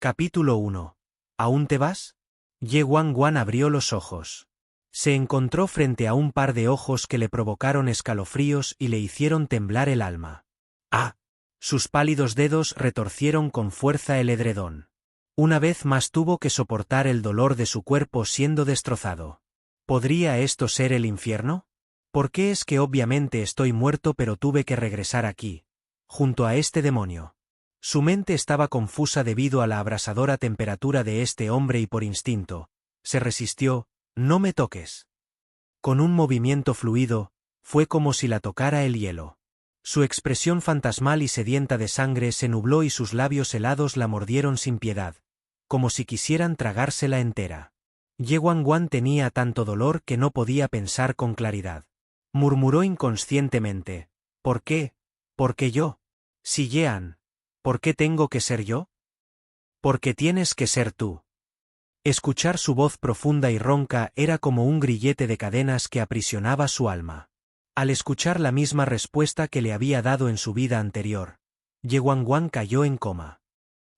Capítulo 1. ¿Aún te vas? Ye Wan abrió los ojos. Se encontró frente a un par de ojos que le provocaron escalofríos y le hicieron temblar el alma. ¡Ah! Sus pálidos dedos retorcieron con fuerza el edredón. Una vez más tuvo que soportar el dolor de su cuerpo siendo destrozado. ¿Podría esto ser el infierno? ¿Por qué es que obviamente estoy muerto pero tuve que regresar aquí, junto a este demonio? Su mente estaba confusa debido a la abrasadora temperatura de este hombre y por instinto, se resistió. «No me toques». Con un movimiento fluido, fue como si la tocara el hielo. Su expresión fantasmal y sedienta de sangre se nubló y sus labios helados la mordieron sin piedad, como si quisieran tragársela entera. Ye Wan tenía tanto dolor que no podía pensar con claridad. Murmuró inconscientemente, ¿por qué? ¿Por qué yo? Si Yean, ¿por qué tengo que ser yo? Porque tienes que ser tú. Escuchar su voz profunda y ronca era como un grillete de cadenas que aprisionaba su alma. Al escuchar la misma respuesta que le había dado en su vida anterior, Ye Wan cayó en coma.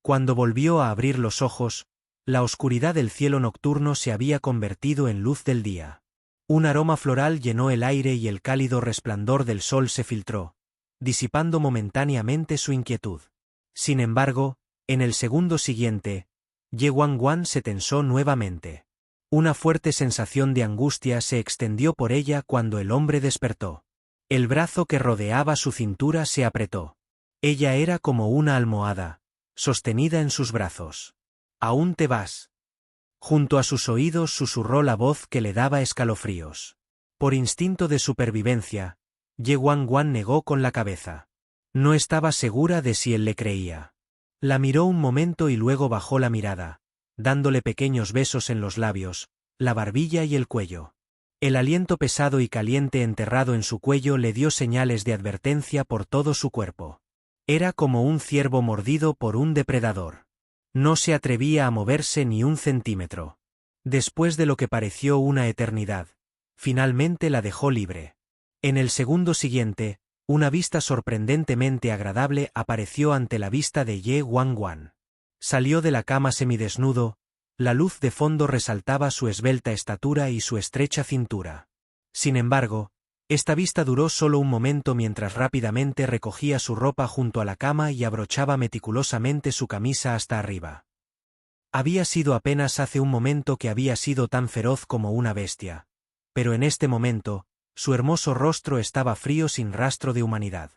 Cuando volvió a abrir los ojos, la oscuridad del cielo nocturno se había convertido en luz del día. Un aroma floral llenó el aire y el cálido resplandor del sol se filtró, disipando momentáneamente su inquietud. Sin embargo, en el segundo siguiente, Ye Wan se tensó nuevamente. Una fuerte sensación de angustia se extendió por ella cuando el hombre despertó. El brazo que rodeaba su cintura se apretó. Ella era como una almohada, sostenida en sus brazos. «¿Aún te vas?» Junto a sus oídos susurró la voz que le daba escalofríos. Por instinto de supervivencia, Ye Wan negó con la cabeza. No estaba segura de si él le creía. La miró un momento y luego bajó la mirada, dándole pequeños besos en los labios, la barbilla y el cuello. El aliento pesado y caliente enterrado en su cuello le dio señales de advertencia por todo su cuerpo. Era como un ciervo mordido por un depredador. No se atrevía a moverse ni un centímetro. Después de lo que pareció una eternidad, finalmente la dejó libre. En el segundo siguiente, una vista sorprendentemente agradable apareció ante la vista de Ye Wan. Salió de la cama semidesnudo, la luz de fondo resaltaba su esbelta estatura y su estrecha cintura. Sin embargo, esta vista duró solo un momento mientras rápidamente recogía su ropa junto a la cama y abrochaba meticulosamente su camisa hasta arriba. Había sido apenas hace un momento que había sido tan feroz como una bestia, pero en este momento, su hermoso rostro estaba frío sin rastro de humanidad.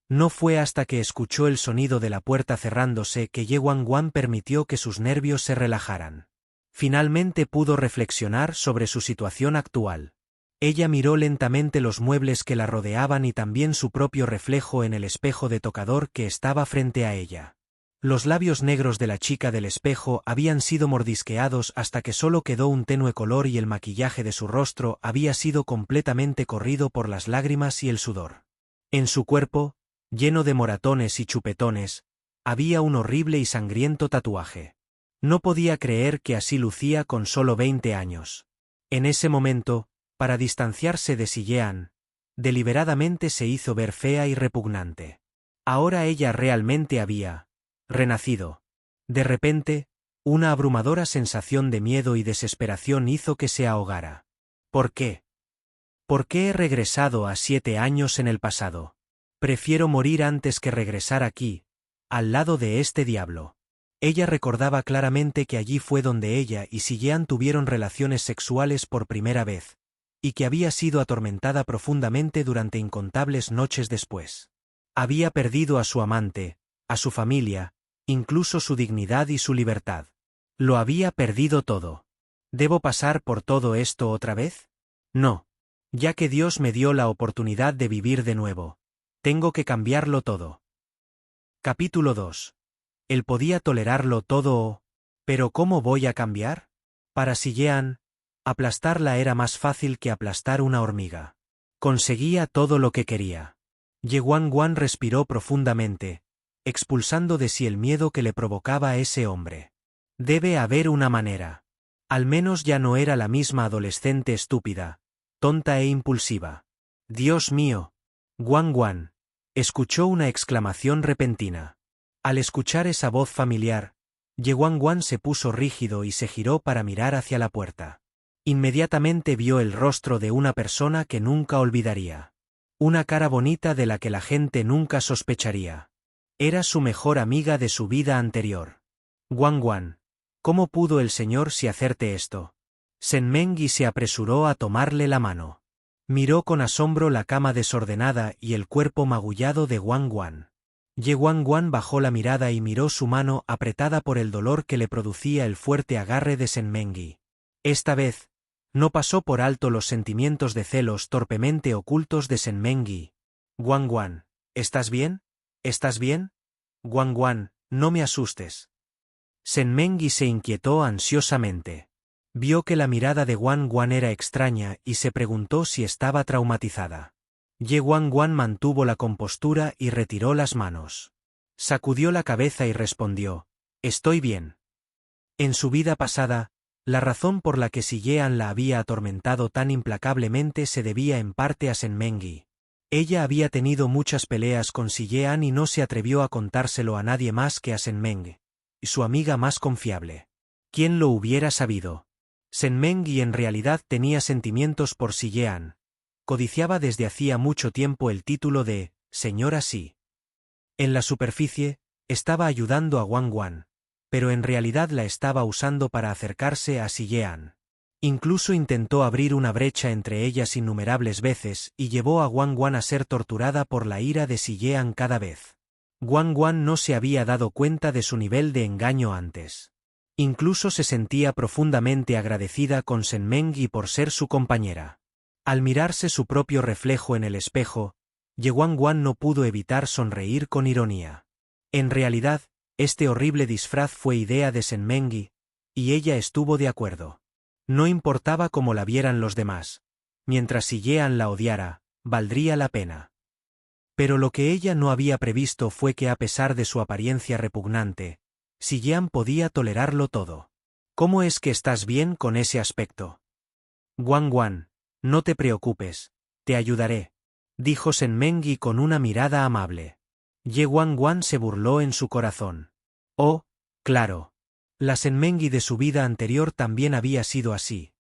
No fue hasta que escuchó el sonido de la puerta cerrándose que Ye Wan permitió que sus nervios se relajaran. Finalmente pudo reflexionar sobre su situación actual. Ella miró lentamente los muebles que la rodeaban y también su propio reflejo en el espejo de tocador que estaba frente a ella. Los labios negros de la chica del espejo habían sido mordisqueados hasta que solo quedó un tenue color y el maquillaje de su rostro había sido completamente corrido por las lágrimas y el sudor. En su cuerpo, lleno de moratones y chupetones, había un horrible y sangriento tatuaje. No podía creer que así lucía con solo 20 años. En ese momento, para distanciarse de Yean, deliberadamente se hizo ver fea y repugnante. Ahora ella realmente había renacido. De repente, una abrumadora sensación de miedo y desesperación hizo que se ahogara. ¿Por qué? ¿Por qué he regresado a 7 años en el pasado? Prefiero morir antes que regresar aquí, al lado de este diablo. Ella recordaba claramente que allí fue donde ella y Yean tuvieron relaciones sexuales por primera vez, y que había sido atormentada profundamente durante incontables noches después. Había perdido a su amante, a su familia, incluso su dignidad y su libertad. Lo había perdido todo. ¿Debo pasar por todo esto otra vez? No. Ya que Dios me dio la oportunidad de vivir de nuevo, tengo que cambiarlo todo. Capítulo 2. Él podía tolerarlo todo ¿pero cómo voy a cambiar? Para Yean, aplastarla era más fácil que aplastar una hormiga. Conseguía todo lo que quería. Ye Wan respiró profundamente, expulsando de sí el miedo que le provocaba a ese hombre. Debe haber una manera. Al menos ya no era la misma adolescente estúpida, tonta e impulsiva. Dios mío. Wan. Escuchó una exclamación repentina. Al escuchar esa voz familiar, Ye Guangguan se puso rígido y se giró para mirar hacia la puerta. Inmediatamente vio el rostro de una persona que nunca olvidaría. Una cara bonita de la que la gente nunca sospecharía. Era su mejor amiga de su vida anterior. Guangguan, ¿cómo pudo el señor si hacerte esto? Shen Mengyi se apresuró a tomarle la mano. Miró con asombro la cama desordenada y el cuerpo magullado de Guangguan. Ye Guangguan bajó la mirada y miró su mano apretada por el dolor que le producía el fuerte agarre de Shen Mengyi. Esta vez, no pasó por alto los sentimientos de celos torpemente ocultos de Shen Mengyi. Guangguan, ¿estás bien? ¿Estás bien? Guangguan, no me asustes. Shen Mengyi se inquietó ansiosamente. Vio que la mirada de Guangguan era extraña y se preguntó si estaba traumatizada. Ye Guangguan mantuvo la compostura y retiró las manos. Sacudió la cabeza y respondió, «Estoy bien». En su vida pasada, la razón por la que Xi Yean la había atormentado tan implacablemente se debía en parte a Shen Mengyi. Ella había tenido muchas peleas con Xi Yean y no se atrevió a contárselo a nadie más que a Shen Mengyi, su amiga más confiable. ¿Quién lo hubiera sabido? Shen Mengyi en realidad tenía sentimientos por Xi Yean. Codiciaba desde hacía mucho tiempo el título de señora Xi. En la superficie, estaba ayudando a Guangguan, pero en realidad la estaba usando para acercarse a Xi Yean. Incluso intentó abrir una brecha entre ellas innumerables veces y llevó a Guangguan a ser torturada por la ira de Xi Yean cada vez. Guangguan no se había dado cuenta de su nivel de engaño antes. Incluso se sentía profundamente agradecida con Shen Mengyi por ser su compañera. Al mirarse su propio reflejo en el espejo, Ye Guangguan no pudo evitar sonreír con ironía. En realidad, este horrible disfraz fue idea de Shen Mengyi, y ella estuvo de acuerdo. No importaba cómo la vieran los demás. Mientras Xi Yean la odiara, valdría la pena. Pero lo que ella no había previsto fue que a pesar de su apariencia repugnante, Xi Yean podía tolerarlo todo. ¿Cómo es que estás bien con ese aspecto? Guangguan, no te preocupes, te ayudaré, dijo Shen Mengyi con una mirada amable. Ye Guangguan se burló en su corazón. Oh, claro. La Shen Mengyi de su vida anterior también había sido así,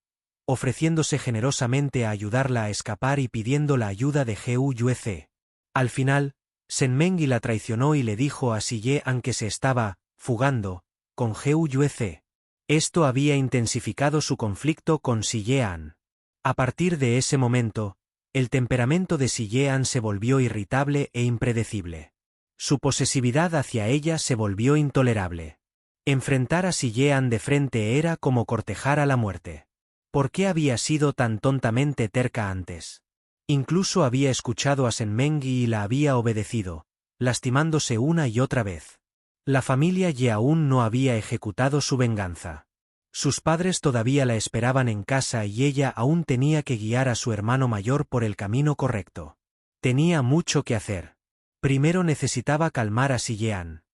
ofreciéndose generosamente a ayudarla a escapar y pidiendo la ayuda de Heu Yuece. Al final, Shen Mengyi la traicionó y le dijo a Xi Yean que se estaba fugando con Heu Yuece. Esto había intensificado su conflicto con Xi Yean. A partir de ese momento, el temperamento de Xi Yean se volvió irritable e impredecible. Su posesividad hacia ella se volvió intolerable. Enfrentar a Xi Yean de frente era como cortejar a la muerte. ¿Por qué había sido tan tontamente terca antes? Incluso había escuchado a Shen Mengyi y la había obedecido, lastimándose una y otra vez. La familia Ye aún no había ejecutado su venganza. Sus padres todavía la esperaban en casa y ella aún tenía que guiar a su hermano mayor por el camino correcto. Tenía mucho que hacer. Primero necesitaba calmar a Xi Yean.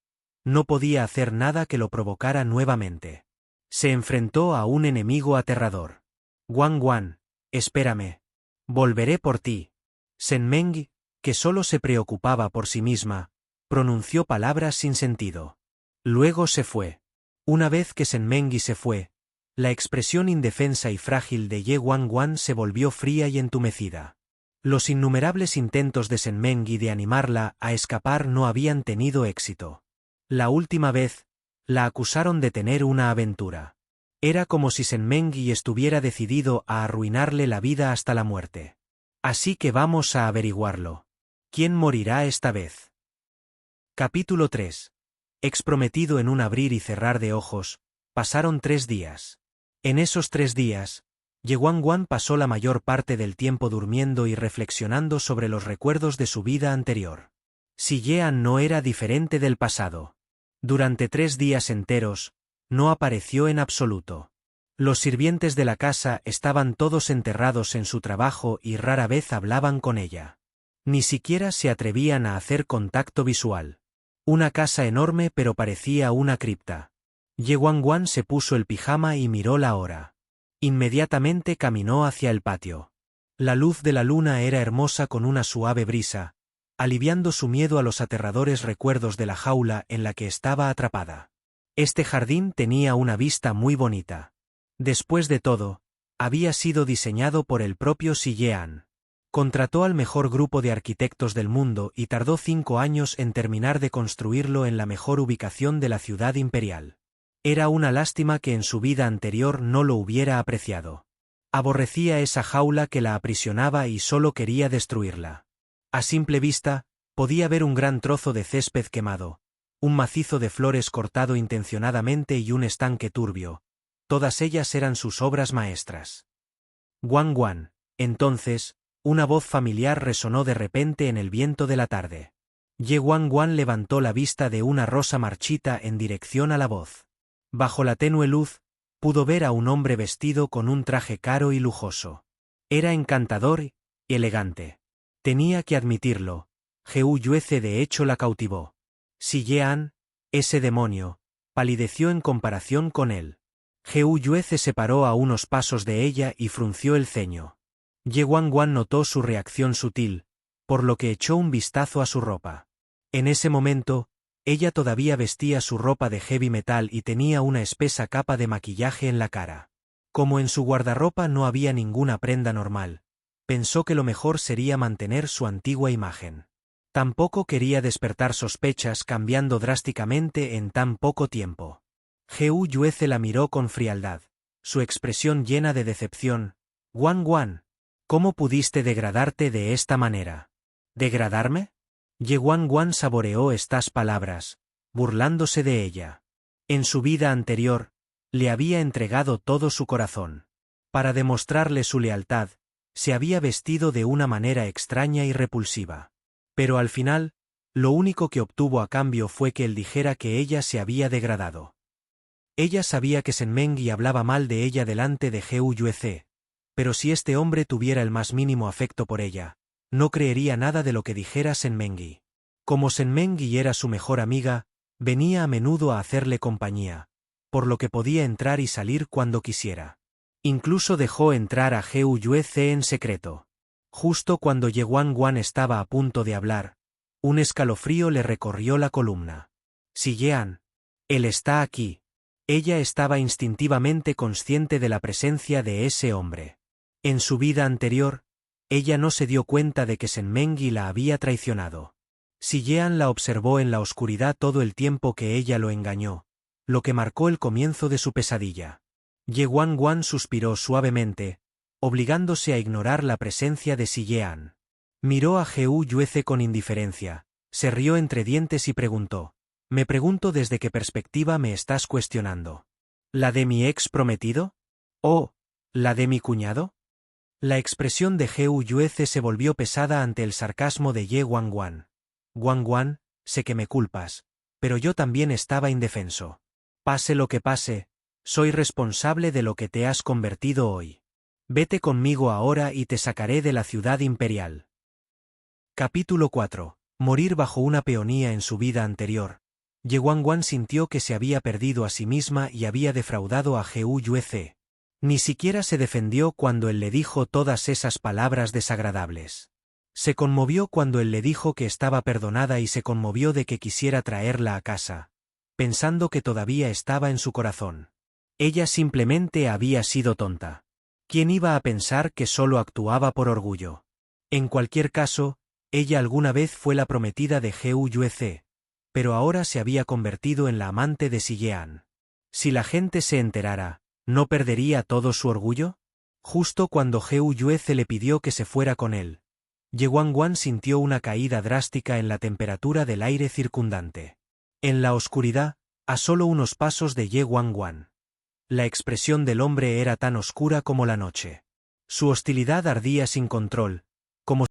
No podía hacer nada que lo provocara nuevamente. Se enfrentó a un enemigo aterrador. Guangguan, espérame. Volveré por ti. Shen Mengyi, que solo se preocupaba por sí misma, pronunció palabras sin sentido. Luego se fue. Una vez que Shen Mengyi se fue, la expresión indefensa y frágil de Ye Guangguan se volvió fría y entumecida. Los innumerables intentos de Shen Mengyi de animarla a escapar no habían tenido éxito. La última vez, la acusaron de tener una aventura. Era como si Shen Mengyi estuviera decidido a arruinarle la vida hasta la muerte. Así que vamos a averiguarlo. ¿Quién morirá esta vez? Capítulo 3. Exprometido en un abrir y cerrar de ojos, pasaron 3 días. En esos 3 días, Ye Guangguan pasó la mayor parte del tiempo durmiendo y reflexionando sobre los recuerdos de su vida anterior. Xi Yean no era diferente del pasado. Durante 3 días enteros, no apareció en absoluto. Los sirvientes de la casa estaban todos enterrados en su trabajo y rara vez hablaban con ella. Ni siquiera se atrevían a hacer contacto visual. Una casa enorme pero parecía una cripta. Ye Guangguan se puso el pijama y miró la hora. Inmediatamente caminó hacia el patio. La luz de la luna era hermosa con una suave brisa, aliviando su miedo a los aterradores recuerdos de la jaula en la que estaba atrapada. Este jardín tenía una vista muy bonita. Después de todo, había sido diseñado por el propio Si Yean. Contrató al mejor grupo de arquitectos del mundo y tardó 5 años en terminar de construirlo en la mejor ubicación de la ciudad imperial. Era una lástima que en su vida anterior no lo hubiera apreciado. Aborrecía esa jaula que la aprisionaba y solo quería destruirla. A simple vista, podía ver un gran trozo de césped quemado, un macizo de flores cortado intencionadamente y un estanque turbio. Todas ellas eran sus obras maestras. Guan Guan. Entonces, una voz familiar resonó de repente en el viento de la tarde. Ye Guan Guan levantó la vista de una rosa marchita en dirección a la voz. Bajo la tenue luz, pudo ver a un hombre vestido con un traje caro y lujoso. Era encantador y elegante. Tenía que admitirlo, Hou Yueze de hecho la cautivó. Si Yean, ese demonio, palideció en comparación con él. Hou Yueze se paró a unos pasos de ella y frunció el ceño. Ye Guan Guan notó su reacción sutil, por lo que echó un vistazo a su ropa. En ese momento, ella todavía vestía su ropa de heavy metal y tenía una espesa capa de maquillaje en la cara. Como en su guardarropa no había ninguna prenda normal, pensó que lo mejor sería mantener su antigua imagen. Tampoco quería despertar sospechas cambiando drásticamente en tan poco tiempo. Hou Yueze la miró con frialdad, su expresión llena de decepción. Guan Guan, ¿cómo pudiste degradarte de esta manera? ¿Degradarme? Ye Guan Guan saboreó estas palabras, burlándose de ella. En su vida anterior, le había entregado todo su corazón. Para demostrarle su lealtad, se había vestido de una manera extraña y repulsiva. Pero al final, lo único que obtuvo a cambio fue que él dijera que ella se había degradado. Ella sabía que Senmengi hablaba mal de ella delante de Hou Yueze, pero si este hombre tuviera el más mínimo afecto por ella, no creería nada de lo que dijera Senmengi. Como Senmengi era su mejor amiga, venía a menudo a hacerle compañía, por lo que podía entrar y salir cuando quisiera. Incluso dejó entrar a Hou Yueze en secreto. Justo cuando Ye Guan Guan estaba a punto de hablar, un escalofrío le recorrió la columna. Si Yean, él está aquí. Ella estaba instintivamente consciente de la presencia de ese hombre. En su vida anterior, ella no se dio cuenta de que Senmengi la había traicionado. Si Yean la observó en la oscuridad todo el tiempo que ella lo engañó, lo que marcó el comienzo de su pesadilla. Ye Guan Guan suspiró suavemente, obligándose a ignorar la presencia de Si Yean. Miró a Hou Yueze con indiferencia, se rió entre dientes y preguntó: «Me pregunto desde qué perspectiva me estás cuestionando. ¿La de mi ex prometido? ¿O la de mi cuñado?» La expresión de Hou Yueze se volvió pesada ante el sarcasmo de Ye Guan Guan. «Guan Guan, sé que me culpas, pero yo también estaba indefenso. Pase lo que pase, soy responsable de lo que te has convertido hoy. Vete conmigo ahora y te sacaré de la ciudad imperial». Capítulo 4. Morir bajo una peonía en su vida anterior. Ye Guan Guan sintió que se había perdido a sí misma y había defraudado a Hou Yueze. Ni siquiera se defendió cuando él le dijo todas esas palabras desagradables. Se conmovió cuando él le dijo que estaba perdonada y se conmovió de que quisiera traerla a casa, pensando que todavía estaba en su corazón. Ella simplemente había sido tonta. ¿Quién iba a pensar que solo actuaba por orgullo? En cualquier caso, ella alguna vez fue la prometida de Hou Yueze, pero ahora se había convertido en la amante de Si Yean. Si la gente se enterara, ¿no perdería todo su orgullo? Justo cuando Hou Yueze le pidió que se fuera con él, Ye Guan Guan sintió una caída drástica en la temperatura del aire circundante. En la oscuridad, a solo unos pasos de Ye Guan Guan. La expresión del hombre era tan oscura como la noche. Su hostilidad ardía sin control, como